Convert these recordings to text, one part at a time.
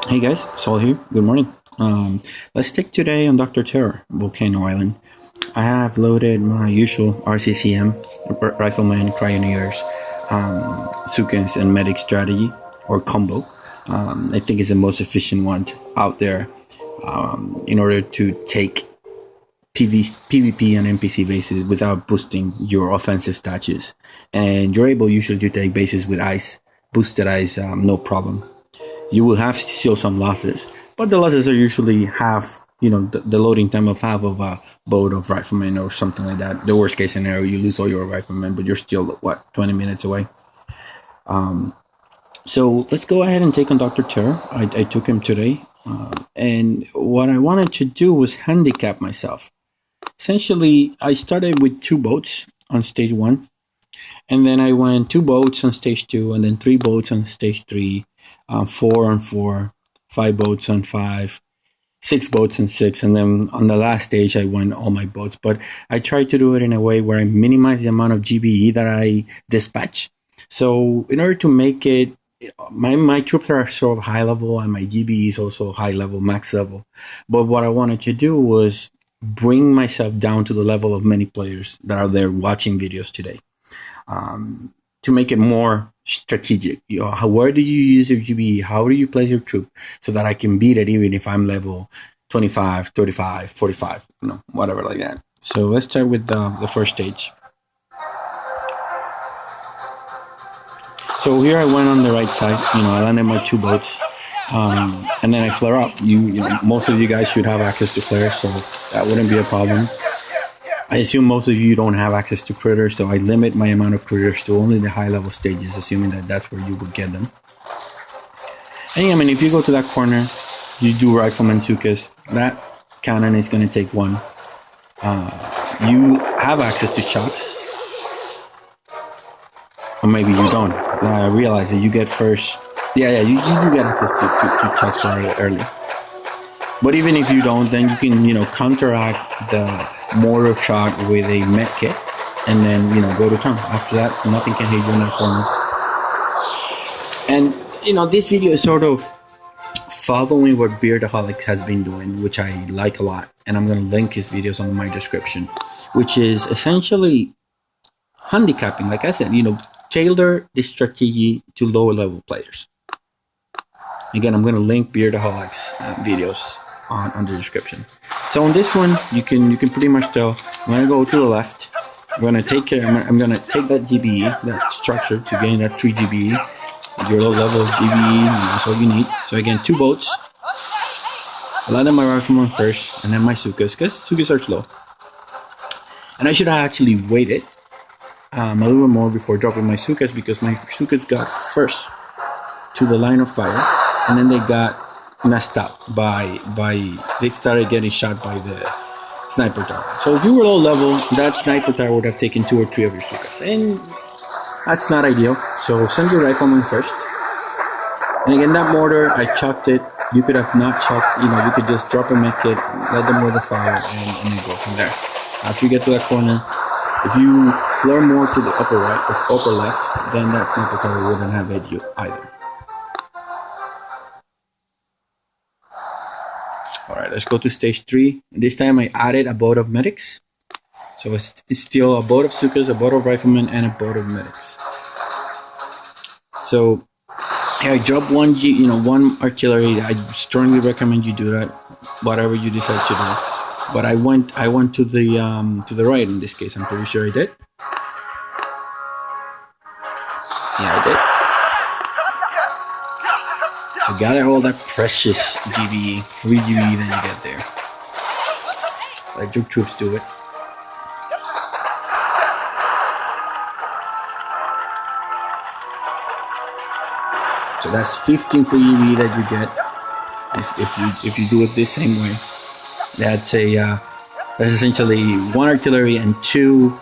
Hey guys, Saul here. Good morning. Let's take today on Dr. Volcano Island. I have loaded my usual RZCM, Rifleman, Cryoneers, Sukens, and Medic strategy or combo. I think it's the most efficient one out there in order to take PvP and NPC bases without boosting your offensive statues. And you're able usually to take bases with ice, boosted ice, no problem. You will have still some losses, but the losses are usually half, the loading time of half of a boat of riflemen or something like that. The worst case scenario, you lose all your riflemen, but you're still, 20 minutes away. So let's go ahead and take on Dr. Terror. I took him today. And what I wanted to do was handicap myself. Essentially, I started with 2 boats on stage 1. And then I went 2 boats on stage 2, and then 3 boats on stage 3, 4 on 4, 5 boats on 5, 6 boats on 6, and then on the last stage I went all my boats. But I tried to do it in a way where I minimize the amount of GBE that I dispatch. So in order to make it, my troops are sort of high level, and my GBE is also high level, max level. But what I wanted to do was bring myself down to the level of many players that are there watching videos today. To make it more strategic. Where do you use your GBE? How do you place your troop so that I can beat it even if I'm level 25, 35, 45, whatever like that. So let's start with the first stage. So here I went on the right side. I landed my 2 boats. And then I flare up. Most of you guys should have access to flare, so that wouldn't be a problem. I assume most of you don't have access to critters, so I limit my amount of critters to only the high-level stages, assuming that that's where you would get them. And yeah, if you go to that corner, you do Rifleman Sukas, that cannon is going to take 1. You have access to chucks, or maybe you don't. I realize that you get first. Yeah, you do get access to chucks early. But even if you don't, then you can, counteract the mortar shot with a med kit, and then go to turn. After that, nothing can hit you in that corner. And this video is sort of following what Beardaholic has been doing, which I like a lot, and I'm going to link his videos on my description, which is essentially handicapping. Like I said, tailor the strategy to lower level players. Again, I'm going to link Beardaholic's videos on the description. So on this one, you can pretty much tell. I'm gonna go to the left. I'm gonna take that GBE, that structure, to gain that 3 GBE. Your low level of GBE, that's all you need. So again, 2 boats. I landed my rifleman first, and then my Sukas, because Sukas are slow. And I should have actually waited a little bit more before dropping my Sukas, because my Sukas got first to the line of fire, and then they got messed up they started getting shot by the sniper tower. So if you were low level, that sniper tower would have taken 2 or 3 of your Sukas, and that's not ideal. So send your rifleman first. And again, that mortar, I chucked it. You could have not chucked, you could just drop a med kit, let the mortar fire, and then go from there. After you get to that corner, if you flare more to the upper right or upper left, then that sniper tower wouldn't have hit you either. Alright, let's go to stage 3. This time I added a boat of medics. So it's still a boat of Sukas, a boat of riflemen, and a boat of medics. So here I dropped 1 artillery. I strongly recommend you do that, whatever you decide to do. But I went to the right in this case. I'm pretty sure I did. Yeah, I did. So gather all that precious GBE, 3 GBE that you get there. Let your troops do it. So that's 15 free GBE that you get if you do it the same way. That's essentially 1 artillery and 2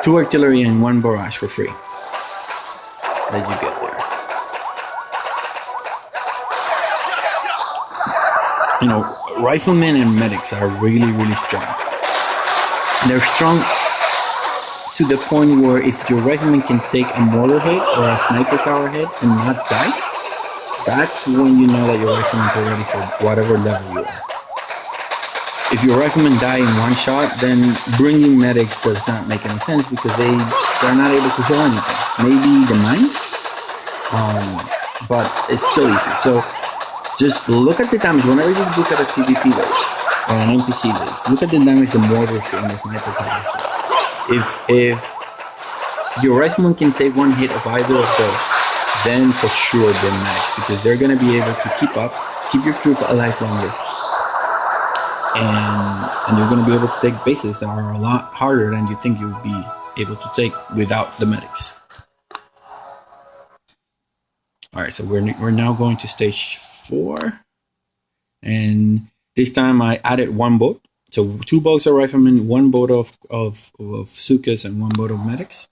artillery and 1 barrage for free that you get there. Riflemen and medics are really, really strong. They're strong to the point where if your rifleman can take a mortar hit or a sniper tower hit and not die, that's when you know that your riflemen's are ready for whatever level you are. If your riflemen die in one shot, then bringing medics does not make any sense because they're not able to heal anything. Maybe the mines, but it's still easy. So just look at the damage. Whenever you look at a PvP base or an NPC base, look at the damage the mortars do and the sniper powers. If your rifleman can take one hit of either of those, then for sure they're medics because they're going to be able to keep your troop alive longer. And you're going to be able to take bases that are a lot harder than you think you would be able to take without the medics. Alright, so we're now going to stage 4. And this time I added one boat. So 2 boats of riflemen, 1 boat of Sukas, and 1 boat of medics.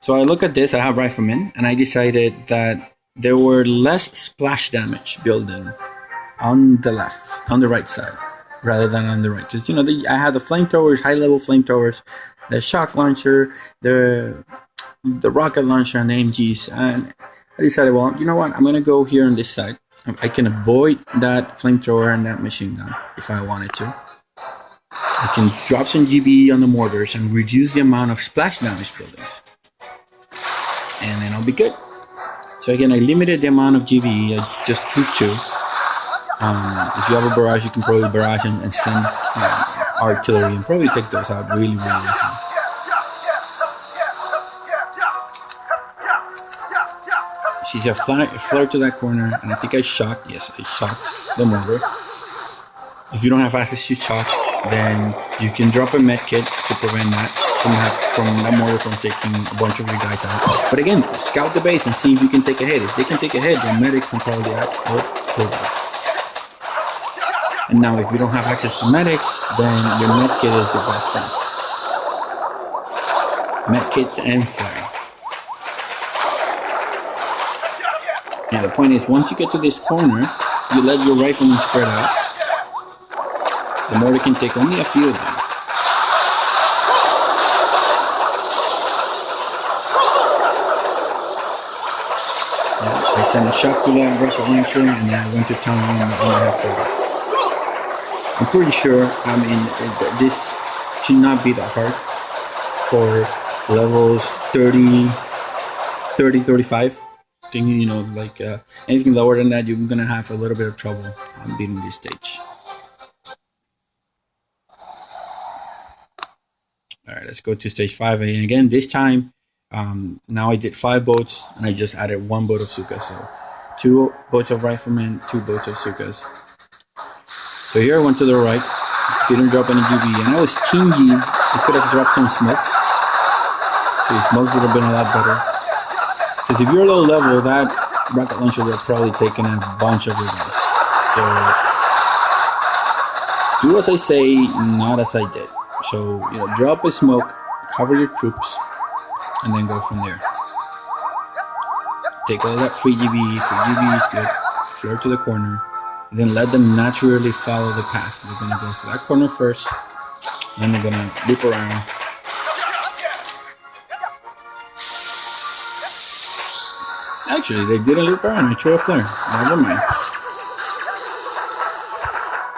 So I look at this, I have riflemen, and I decided that there were less splash damage building on the left, on the right side, rather than on the right. Because, you know, I had the flamethrowers, high-level flamethrowers, the shock launcher, the rocket launcher, and the MGs. And I decided, well, you know what? I'm going to go here on this side. I can avoid that flamethrower and that machine gun if I wanted to. I can drop some GBE on the mortars and reduce the amount of splash damage buildings. And then I'll be good. So again, I limited the amount of GBE. I just threw 2. If you have a barrage, you can probably barrage and send artillery and probably take those out really, really easily. She's a flare to that corner, and I think I shocked. Yes, I shocked the mortar. If you don't have access to shock, then you can drop a med kit to prevent that from that mortar from taking a bunch of your guys out. But again, scout the base and see if you can take a hit. If they can take a hit, then medics can probably kill them. And now if you don't have access to medics, then your med kit is the best friend. Med kits and flare. And the point is, once you get to this corner, you let your riflemen spread out. The mortar can take only a few of them. I sent a shot to that rocket launcher and then I went to town on the headquarters. I'm pretty sure, I mean, this should not be that hard for levels 30, 35. You know, like anything lower than that, you're gonna have a little bit of trouble beating this stage. All right, let's go to stage 5. And again, this time, now I did 5 boats, and I just added 1 boat of Sukas. So 2 boats of riflemen, 2 boats of Sukas. So here I went to the right, didn't drop any GBE, and I was kingy. I could have dropped some smokes. So the smokes would have been a lot better. Because if you're low level, that rocket launcher would have probably taken a bunch of your guys. So do as I say, not as I did. So, you know, drop a smoke, cover your troops, and then go from there. Take all that free GBE. Free GBE is good. Flare to the corner. And then let them naturally follow the path. They're going to go to that corner first. And they're going to loop around. Actually, they didn't loop around. I threw a flare. Never mind.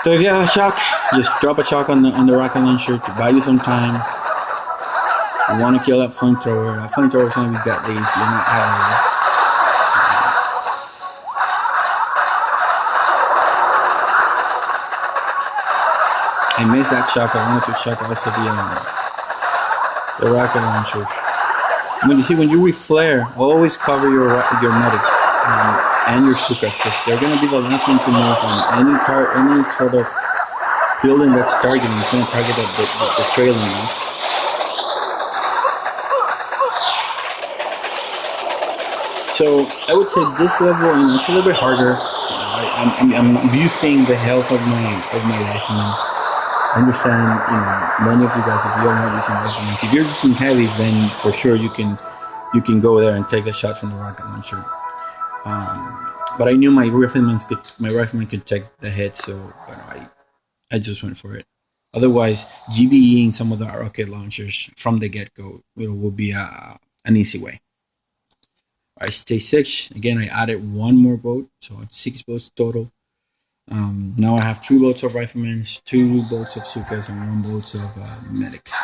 So if you have a shock, just drop a shock on the rocket launcher to buy you some time. You want to kill that flamethrower. That flamethrower is going to be deadly. So you're not high. I missed that shock. I wanted to shock also the rocket launcher. I mean, you see, when you reflare, always cover your medics and your Sukas, because they're going to be the last one to move on any sort of building that's targeting. It's going to target the trailing ones. So I would say this level, you know, it's a little bit harder. I'm abusing the health of my riflemen. I understand, you know, many of you guys, if you're not using riflemen, if you're using heavies, then for sure you can go there and take the shot from the rocket launcher. But I knew my riflemen could take the hit, so I just went for it. Otherwise, GBEing some of the rocket launchers from the get-go, would be an easy way. I stay 6. Again, I added one more boat, so it's 6 boats total. Now I have 3 boats of riflemen, 2 boats of Sukas, and 1 boat of medics.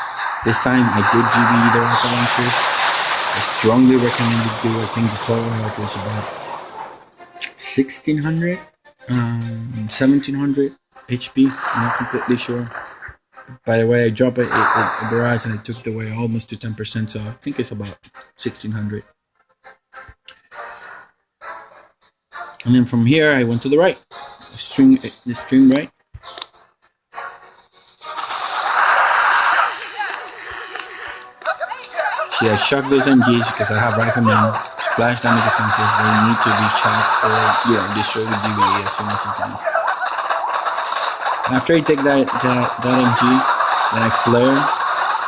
This time I did GBE the rocket launchers. I strongly recommend you do. I think the total health was about 1600, 1700 HP. I'm not completely sure. By the way, I dropped a barrage and I took it away almost to 10%, so I think it's about 1600. And then from here, I went to the right, the string right. See, I shot those MGs because I have riflemen, splash damage defenses. They need to be shot or destroyed with DVA as soon as you can. After I take that MG, then I flare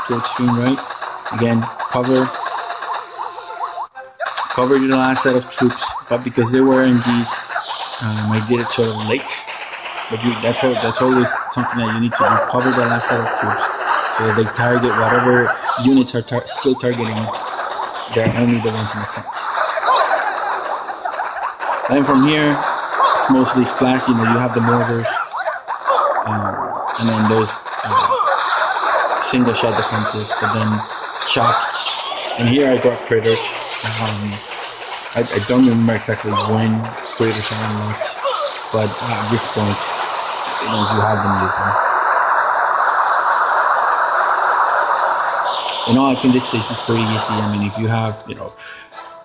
to extreme right. Again, cover the last set of troops, but because they were MGs, I did it sort of late. But that's always something that you need to do. Cover the last set of troops so that they target whatever units are still targeting. They're only the ones in the front. Then from here, it's mostly splash. You have the mortars, and then those single shot defenses, but then shock. And here I got critters. I don't remember exactly when critters are unlocked, but at this point, you have them using. I think this stage is pretty easy. I mean, if you have,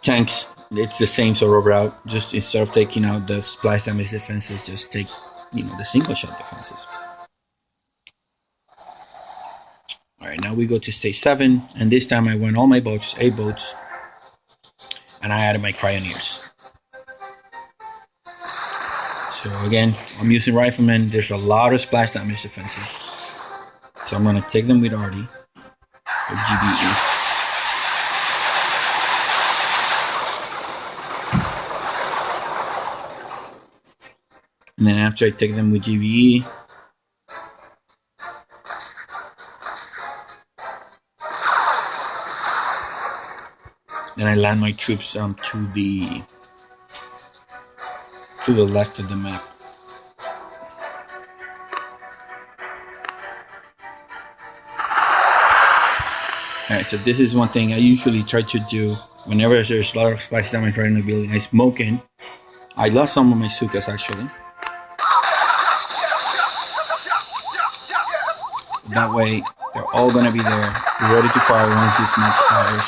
tanks, it's the same sort of route. Just instead of taking out the splash damage defenses, just take, the single shot defenses. Alright, now we go to stage 7, and this time I went all my boats, 8 boats, and I added my cryoneers. So again, I'm using riflemen. There's a lot of splash damage defenses, so I'm going to take them with RD. Or GBE. And then after I take them with GBE, then I land my troops to the left of the map. Alright, so this is one thing I usually try to do whenever there's a lot of splash damage right in the building. I smoke in. I lost some of my Sukas actually. That way, they're all gonna be there, ready to fire once this smoke fires.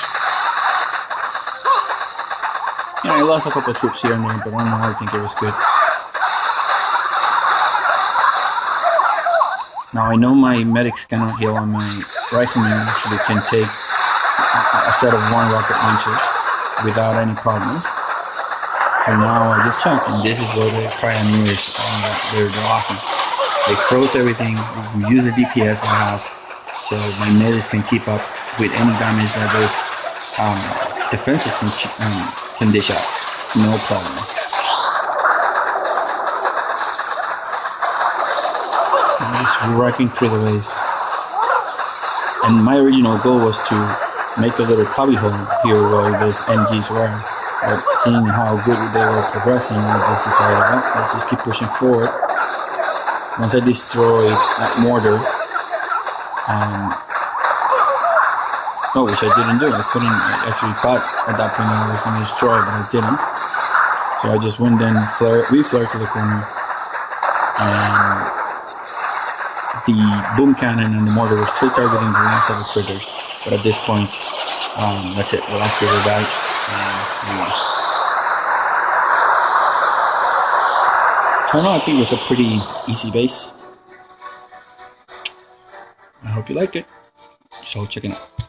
I lost a couple of troops here and there, but on the whole, I think it was good. Now I know my medics cannot heal on my riflemen. Actually can take a set of 1 rocket launcher without any problems. So now I just checked, and this is where the cryoneers they're awesome. They froze everything. We use the DPS I have, so my medics can keep up with any damage that those defenses can dish out. No problem. I'm just wrecking through the waves. And my original goal was to make a little cubby hole here where those MGs were. But seeing how good they were progressing, I just decided, let's just keep pushing forward. Once I destroyed that mortar, which I didn't do. I actually thought at that point I was going to destroy it, but I didn't. So I just went and reflared to the corner. And the boom cannon and the mortar were still targeting the last of the critters. But at this point, that's it. The last critter died. So I think it was a pretty easy base. I hope you like it. So check it out.